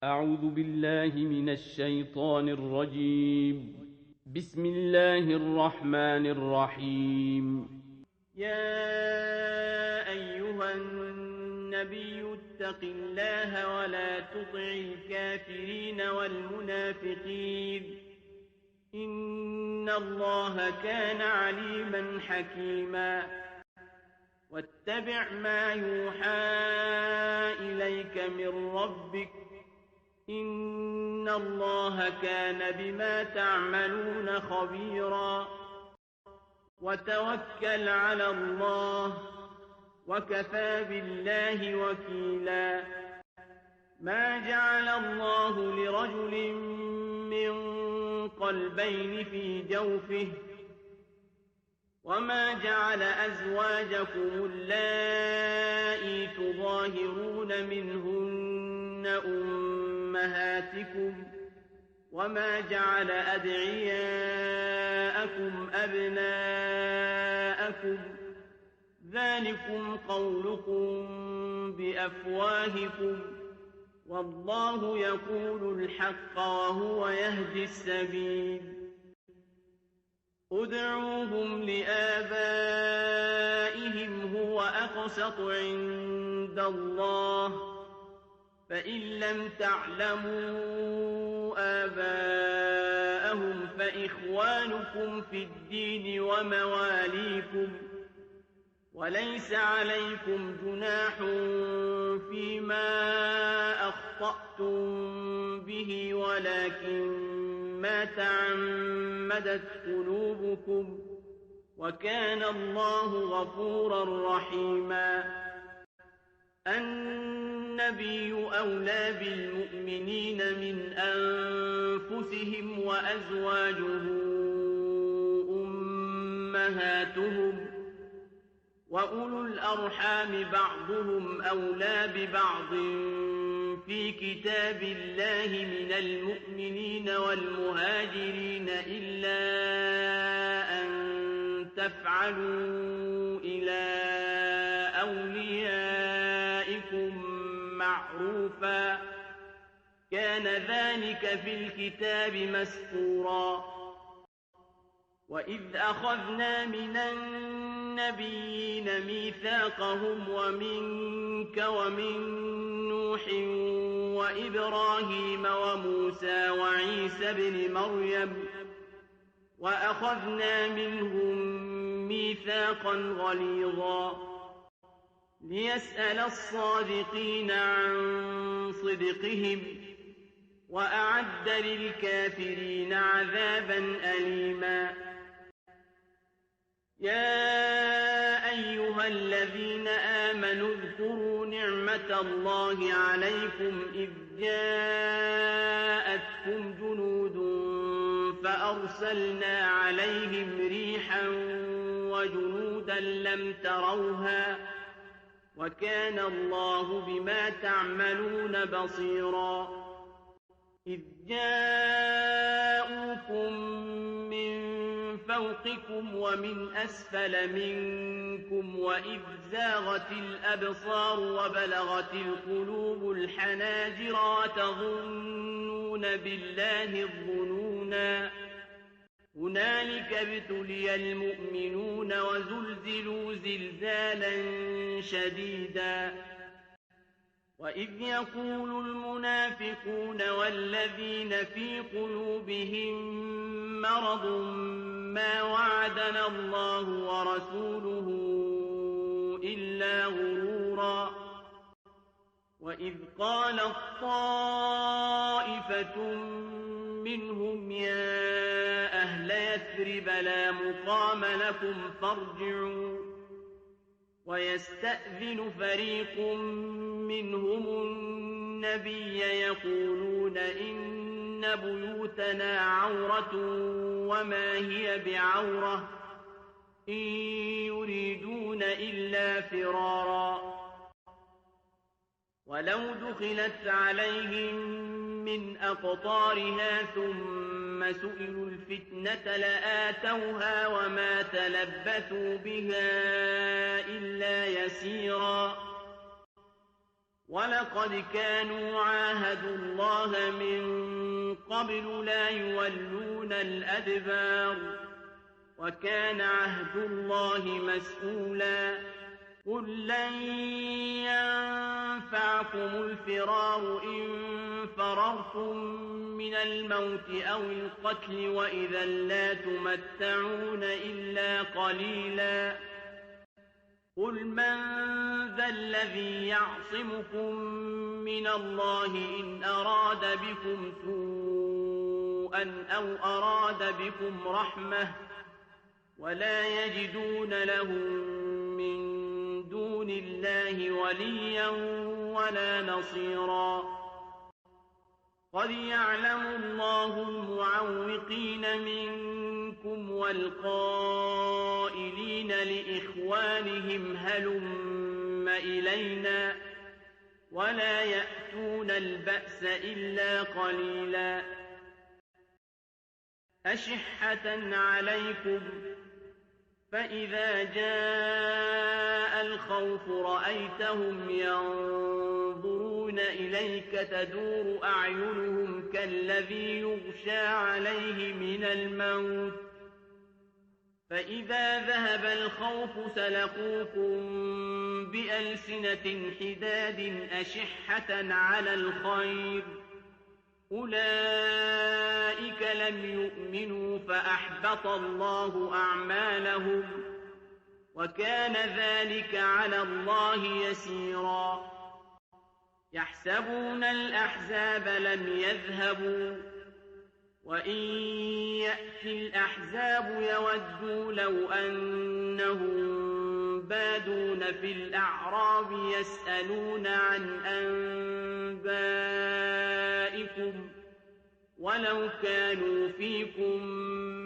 أعوذ بالله من الشيطان الرجيم. بسم الله الرحمن الرحيم. يا أيها النبي اتق الله ولا تطع الكافرين والمنافقين إن الله كان عليما حكيما واتبع ما يوحى إليك من ربك إن الله كان بما تعملون خبيرا وتوكل على الله وكفى بالله وكيلا ما جعل الله لرجل من قلبين في جوفه وما جعل أزواجكم اللائي تظاهرون منهن أمهاتكم وما جعل أدعياءكم أبناءكم ذلكم قولكم بأفواهكم والله يقول الحق وهو يهدي السبيل ادعوهم لآبائهم هو أقسط عند الله فإن لم تعلموا آباءهم فإخوانكم في الدين ومواليكم وليس عليكم جناح فيما أخطأتم به ولكن ما تعمدت قلوبكم وكان الله غفورا رحيما النبي أولى بالمؤمنين من أنفسهم وأزواجه أمهاتهم وأولو الأرحام بعضهم أولى ببعض في كتاب الله من المؤمنين والمهاجرين إلا أن تفعلوا إلى أوليائكم معروفا كان ذلك في الكتاب مسطورا وإذ أخذنا من النبيين ميثاقهم ومنك ومن نوح وإبراهيم وموسى وعيسى بن مريم وأخذنا منهم ميثاقا غليظا ليسأل الصادقين عن صدقهم وأعد للكافرين عذابا أليما يا أيها الذين آمنوا اذكروا نعمة الله عليكم إذ جاءتكم جنود فأرسلنا عليهم ريحا وجنودا لم تروها وكان الله بما تعملون بصيرا إذ جاءوكم من فوقكم ومن أسفل منكم وإذ زاغت الأبصار وبلغت القلوب الحناجر وتظنون بالله الظنونا هنالك ابتلي المؤمنون وزلزلوا زلزالا شديدا وإذ يقول المنافقون والذين في قلوبهم مرض ما وعدنا الله ورسوله إلا غرورا وإذ قالت طائفة منهم يا أهل يثرب لا مقام لكم فارجعوا ويستأذن فريق منهم النبي يقولون إن بيوتنا عورة وما هي بعورة إن يريدون إلا فرارا ولو دخلت عليهم من أقطارها ثم سئلوا الفتنة لآتوها وما تلبثوا بها إلا يسيرا ولقد كانوا عاهدوا الله من قبل لا يولون الأدبار وكان عهد الله مسؤولا قل لن ينفعكم الفرار إن فررتم من الموت أو القتل وإذا لا تمتعون إلا قليلا قل من ذا الذي يعصمكم من الله إن أراد بكم سوءا أو أراد بكم رحمة ولا يجدون لهم من دون الله وليا ولا نصيرا قد يعلم الله المعوقين منكم والقائلين لإخوانهم هلم إلينا ولا يأتون البأس إلا قليلا أشحة عليكم فإذا جاء الخوف رأيتهم ينظرون إليك تدور أعينهم كالذي يغشى عليه من الموت فإذا ذهب الخوف سلقوكم بألسنة حداد أشحة على الخير أولئك لم يؤمنوا فأحبط الله أعمالهم وكان ذلك على الله يسيرا يحسبون الأحزاب لم يذهبوا وإن يأتي الأحزاب يودوا لو أنهم بادون في الأعراب يسألون عن أنبائكم ولو كانوا فيكم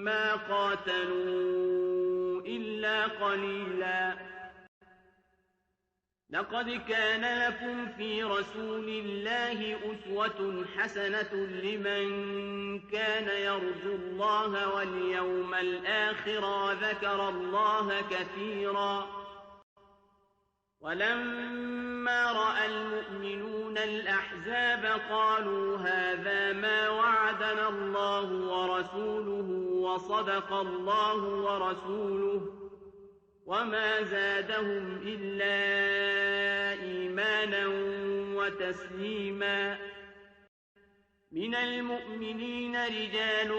ما قاتلوا إلا قليلا لقد كان لكم في رسول الله أسوة حسنة لمن كان يرجو الله واليوم الآخر وذكر الله كثيرا ولما رأى المؤمنون الأحزاب قالوا هذا ما وعدنا الله ورسوله وصدق الله ورسوله وما زادهم إلا إيمانا وتسليما من المؤمنين رجال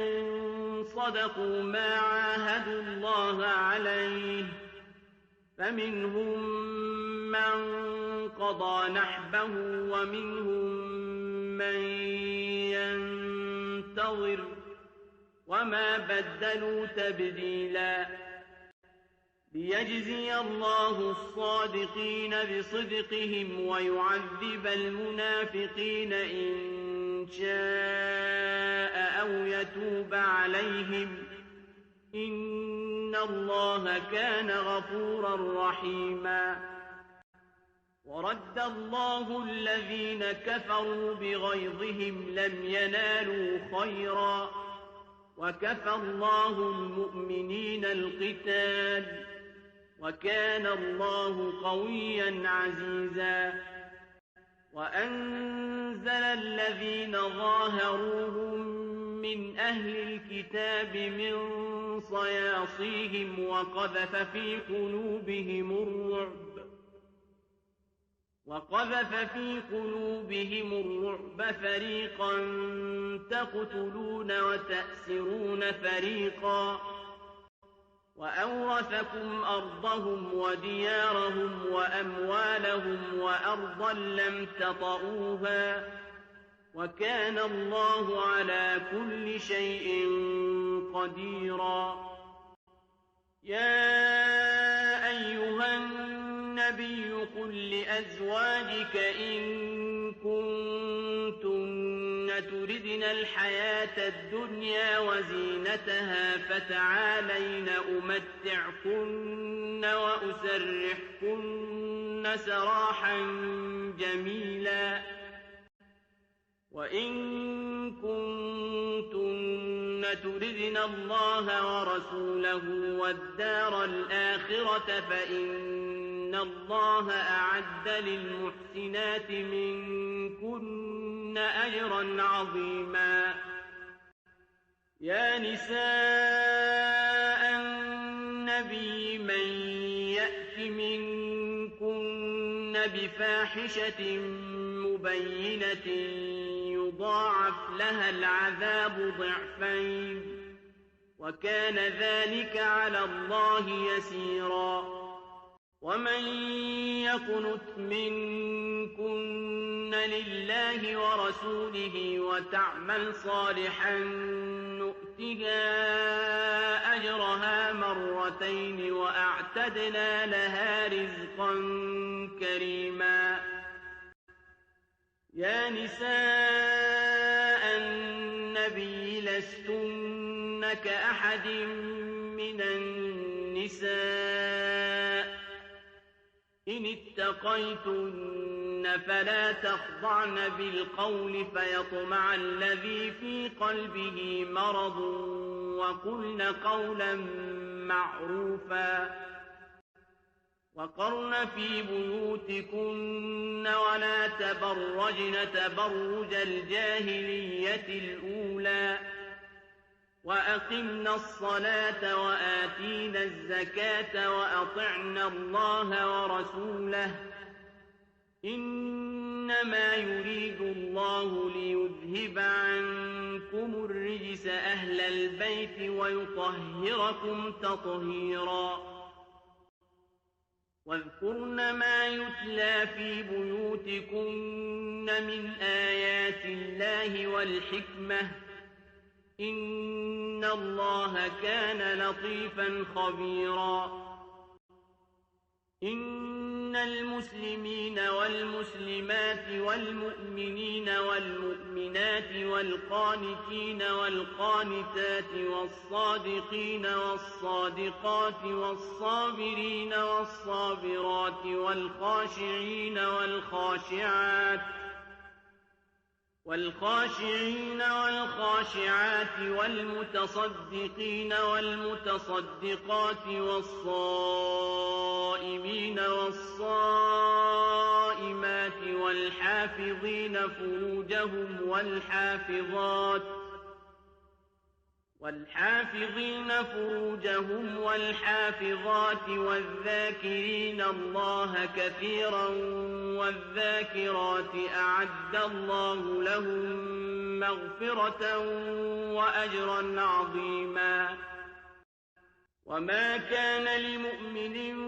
صدقوا ما عاهدوا الله عليه فمنهم من قضى نحبه ومنهم من ينتظر وما بدلوا تبديلا ليجزي الله الصادقين بصدقهم ويعذب المنافقين إن شاء أو يتوب عليهم إن الله كان غفورا رحيما ورد الله الذين كفروا بغيظهم لم ينالوا خيرا وكفى الله المؤمنين القتال وكان الله قويا عزيزا وأنزل الذين ظاهروهم من أهل الكتاب من صياصيهم وقذف في قلوبهم الرعب فريقا تقتلون وتأسرون فريقا وأورثكم أرضهم وديارهم وأموالهم وأرضا لم تطئوها وكان الله على كل شيء قديرا يا أيها النبي قل لأزواجك إن كنتن تردن الحياة الدنيا وزينتها فتعالين أمتعكن وأسرحكن سراحا جميلا وإن كنتن تردن الله ورسوله والدار الآخرة فإن الله أعد للمحسنات منكن أجرا عظيما. يا نساء النبي من يأت منكن بفاحشة مبينة يضاعف لها العذاب ضعفين وكان ذلك على الله يسيرا. ومن يقنت منكن لله ورسوله وتعمل صالحا نؤتها أجرها مرتين وأعتدنا لها رزقا كريما. يا نساء النبي لستن كأحد من النساء إن اتقيتن فلا تخضعن بالقول فيطمع الذي في قلبه مرض وقلن قولا معروفا. وقرن في بيوتكن ولا تبرجن تبرج الجاهلية الأولى وأقمنا الصلاة وآتينا الزكاة وأطعنا الله ورسوله إنما يريد الله ليذهب عنكم الرجس أهل البيت ويطهركم تطهيرا. واذكرن ما يتلى في بيوتكن من آيات الله والحكمة إن الله كان لطيفا خبيرا. إن المسلمين والمسلمات والمؤمنين والمؤمنات والقانتين والقانتات والصادقين والصادقات والصابرين والصابرات والخاشعين والخاشعات والمتصدقين والمتصدقات والصائمين والصائمات والحافظين فروجهم والحافظات والذاكرين الله كثيرا والذاكرات أعد الله لهم مغفرة وأجرا عظيما. وما كان لمؤمن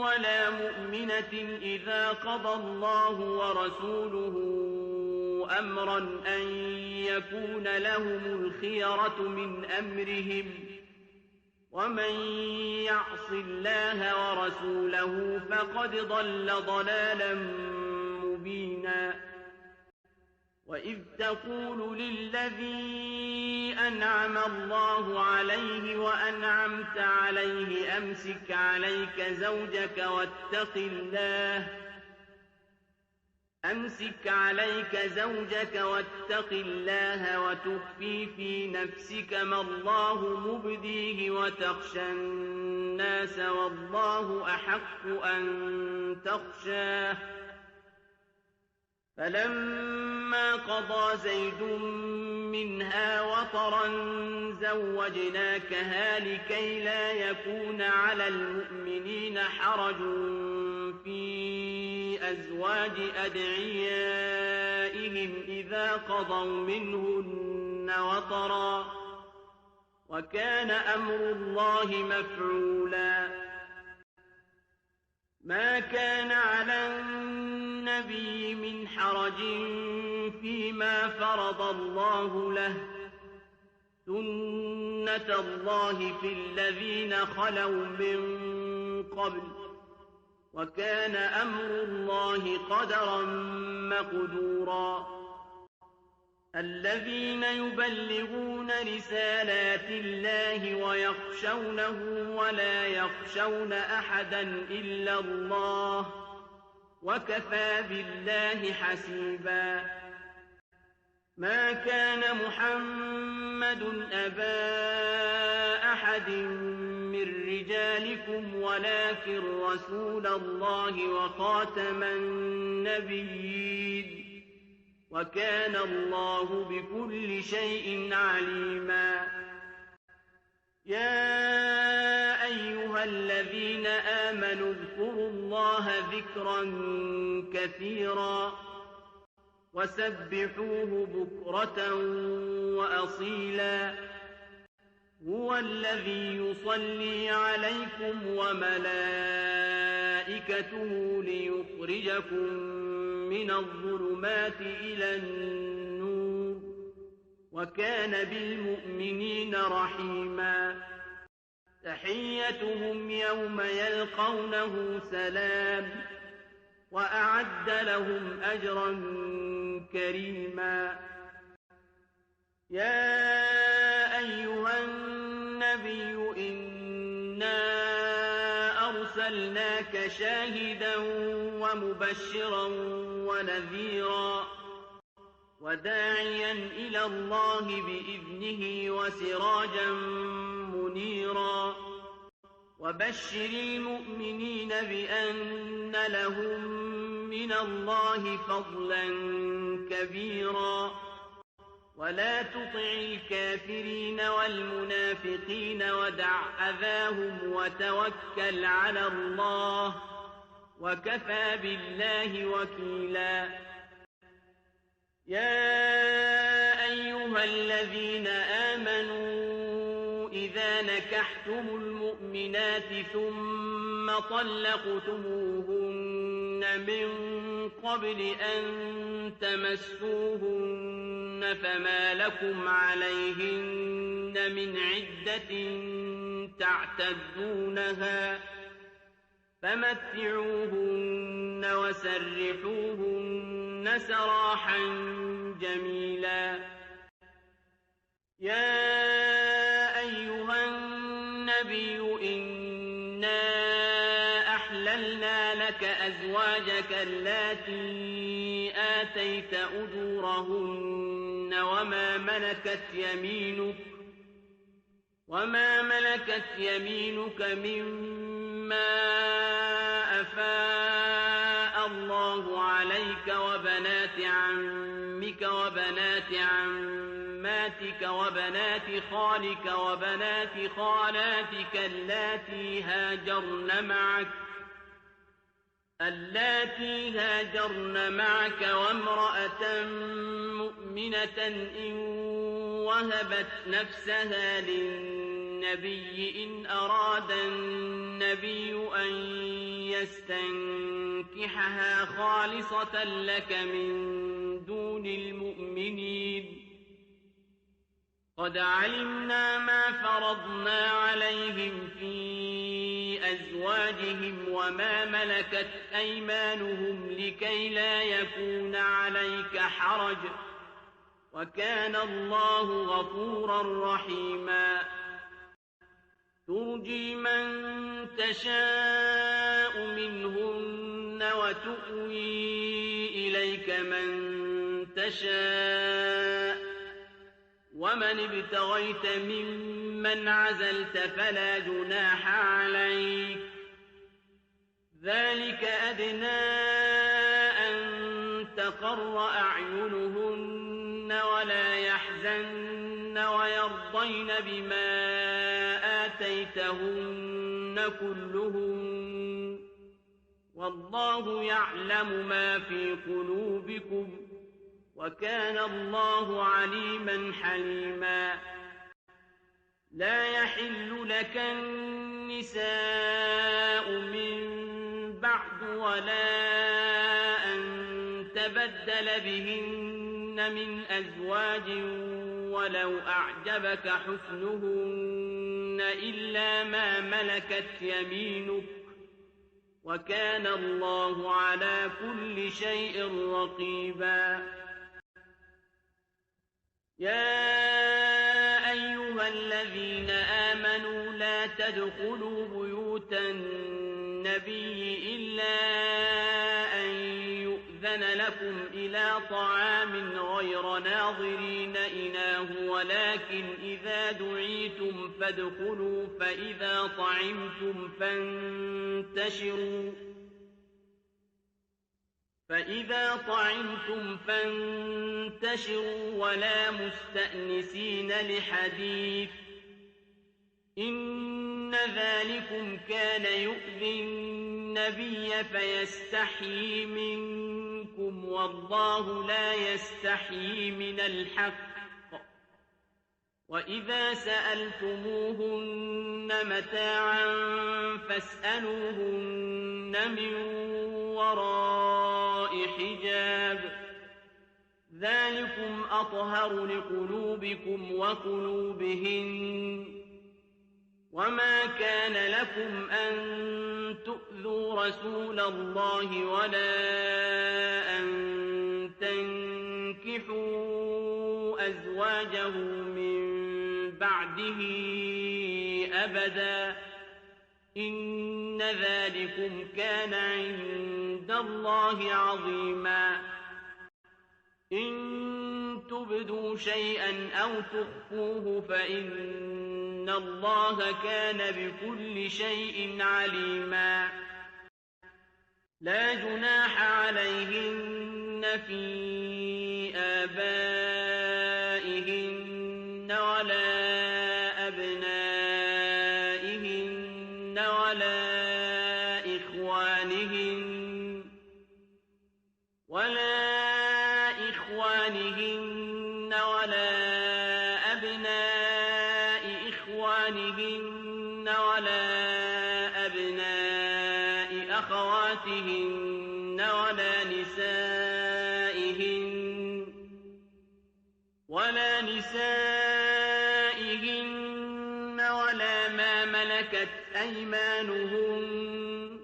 ولا مؤمنة إذا قضى الله ورسوله أمرا أن يكون لهم الخيرة من أمرهم ومن يعص الله ورسوله فقد ضل ضلالا مبينا. وإذ تقول للذي أنعم الله عليه وأنعمت عليه أمسك عليك زوجك واتق الله وتخفي في نفسك ما الله مبديه وتخشى الناس والله أحق أن تخشاه. فلما قضى زيد منها وطرا زوجناكها لكي لا يكون على المؤمنين حرج في أزواج أدعيائهم إذا قضوا منهن وطرا وكان أمر الله مفعولا. ما كان على النبي من حرج فيما فرض الله له سنة الله في الذين خلوا من قبل وكان أمر الله قدرا مقدورا. الذين يبلغون رسالات الله ويخشونه ولا يخشون أحدا إلا الله وكفى بالله حسيبا. ما كان محمد أبا أحد من رجالكم ولكن رسول الله وخاتم النبيين وكان الله بكل شيء عليما يا أيها الذين آمنوا اذكروا الله ذكرا كثيرا وسبحوه بكرة وأصيلا هو الذي يصلي عليكم وملائكته ليخرجكم من الظلمات إلى النور وكان بالمؤمنين رحيما تحيتهم يوم يلقونه سلام وأعد لهم أجرا كريما يا أيها النبي إنا أرسلناك شاهدا ومبشرا ونذيرا وداعيا إلى الله بإذنه وسراجا منيرا وبشر المؤمنين بأن لهم من الله فضلا كبيرا ولا تطع الكافرين والمنافقين ودع أذاهم وتوكل على الله وكفى بالله وكيلا يا أيها الذين آمنوا إذا نكحتم المؤمنات ثم طلقتموهن من قبل أن تمسوهن فما لكم عليهن من عدة تعتدونها فمتعوهن وسرحوهن سراحا جميلا يا أيها النبي إنا أحللنا لك أزواجك اللاتي آتيت أجورهن وما ملكت يمينك مما أفاء الله عليك وبنات عمك وبنات عماتك وبنات خالك وبنات خالاتك اللاتي هاجرن معك وامرأة مؤمنة إن وهبت نفسها للنبي إن أراد النبي أن يستنكحها خالصة لك من دون المؤمنين قد علمنا ما فرضنا عليهم في أزواجهم وما ملكت أيمانهم لكي لا يكون عليك حرج وكان الله غفورا رحيما ترجي من تشاء منهن وتؤوي إليك من تشاء ومن ابتغيت ممن عزلت فلا جناح عليك ذلك أدنى أن تقر أعينهن ولا يحزن ويرضين بما آتيتهن كلهن والله يعلم ما في قلوبكم وكان الله عليما حليما لا يحل لك النساء من بعد ولا أن تبدل بهن من أزواج ولو أعجبك حسنهن إلا ما ملكت يمينك وكان الله على كل شيء رقيبا يا أيها الذين آمنوا لا تدخلوا بيوت النبي إلا أن يؤذن لكم إلى طعام غير غير ناظرين إناه ولكن إذا دعيتم فادخلوا فإذا طعمتم فانتشروا ولا مستأنسين لحديث إن ذلكم كان يؤذي النبي فيستحيي منكم والله لا يستحيي من الحق وإذا سألتموهن متاعا فاسألوهن من وراء حجاب ذلكم أطهر لقلوبكم وقلوبهن وما كان لكم أن تؤذوا رسول الله ولا أن تنكحوا أزواجه من بعده أبدا إن ذلكم كان عند الله عظيما إن تبدوا شيئا أو تخفوه فإن الله كان بكل شيء عليما لا جناح عليهن في آبائهن ولا أبنائهن ولا إخوانهن ولا أبناء إخوانهن ولا أبناء أخواتهن ولا نسائهن ولا ما ملكت أيمانهن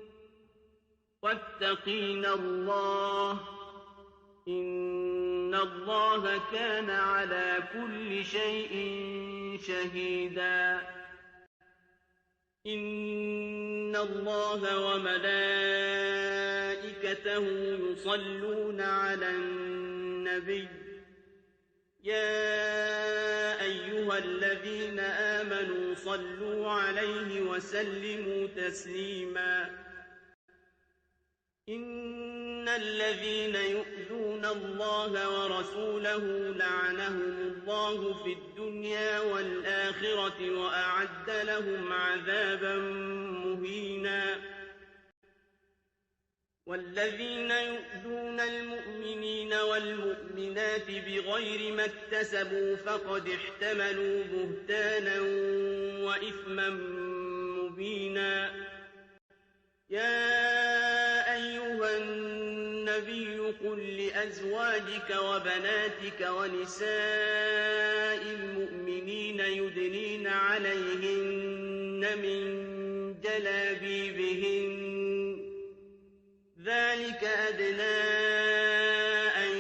واتقين الله إن الله كان على كل شيء شهيدا إن الله وملائكته يصلون على النبي يا أيها الذين آمنوا صلوا عليه وسلموا تسليما إن الذين يؤذون الله ورسوله لعنهم الله في الدنيا والآخرة وأعد لهم عذابا مهينا والذين يؤذون المؤمنين والمؤمنات بغير ما اكتسبوا فقد احتملوا بهتانا وإثما مبينا يا أيها النبي قل لأزواجك وبناتك ونساء المؤمنين يدنين عليهن من جلابيبهن ذلك أدنى أن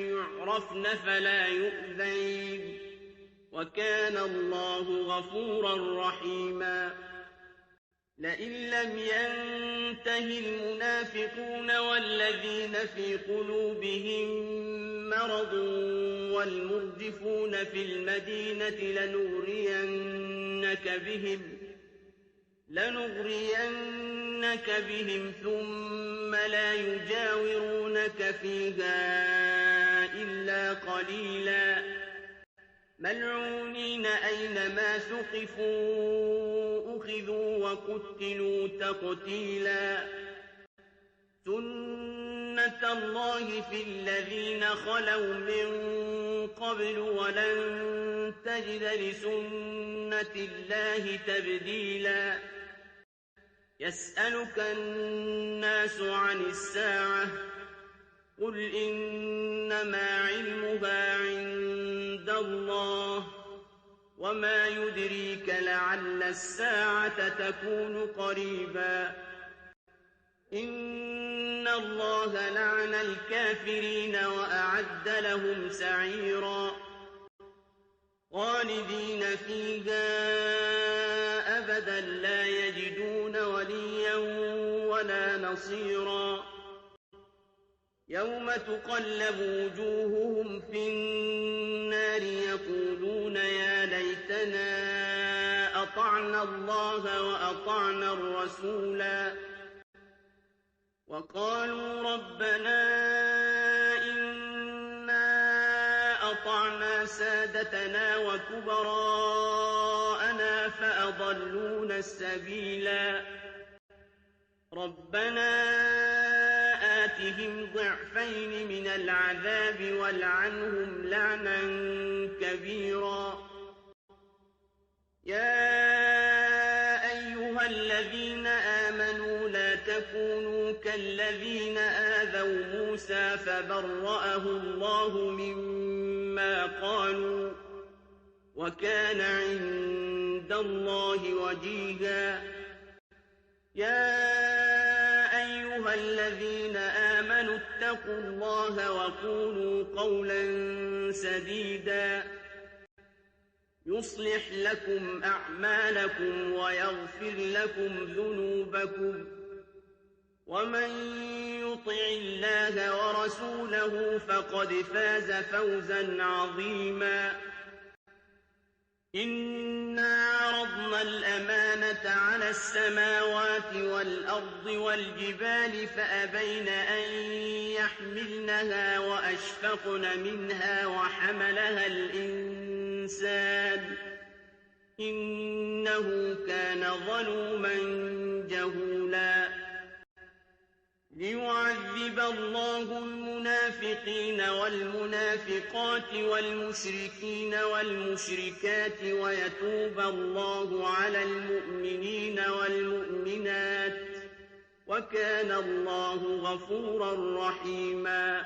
يعرفن فلا يؤذين وكان الله غفورا رحيما لئن لم ينته المنافقون والذين في قلوبهم مرض والمرجفون في المدينة لنغرينك بهم ثم لا يجاورونك فيها إلا قليلا ملعونين أينما ثقفوا أخذوا وقتلوا تقتيلا سنة الله في الذين خلوا من قبل ولن تجد لسنة الله تبديلا يسألك الناس عن الساعة قل إنما علمها عند الله وما يدريك لعل الساعة تكون قريبا إن الله لعن الكافرين وأعد لهم سعيرا خالدين فيها أبدا لا يجدون وليا ولا نصيرا يوم تقلب وجوههم في النار يقولون يا ليتنا أطعنا الله وأطعنا الرسولا وقالوا ربنا إنا أطعنا سادتنا وكبراءنا فأضلونا السبيلا ربنا آتهم ضعفين من العذاب والعنهم لعنا كبيرا يا أيها الذين آمنوا لا تكونوا كالذين آذوا موسى فبرأه الله مما قالوا وكان عند الله وجيها يا أيها الذين آمنوا اتقوا الله وقولوا قولا سديدا يصلح لكم أعمالكم ويغفر لكم ذنوبكم ومن يطع الله ورسوله فقد فاز فوزا عظيما إنا عرضنا الأمانة على السماوات والأرض والجبال فأبين أن يحملنها وأشفقن منها وحملها الإنسان إنه كان ظلوما جهولا ليعذب الله المنافقين والمنافقات والمشركين والمشركات ويتوب الله على المؤمنين والمؤمنات وكان الله غفورا رحيما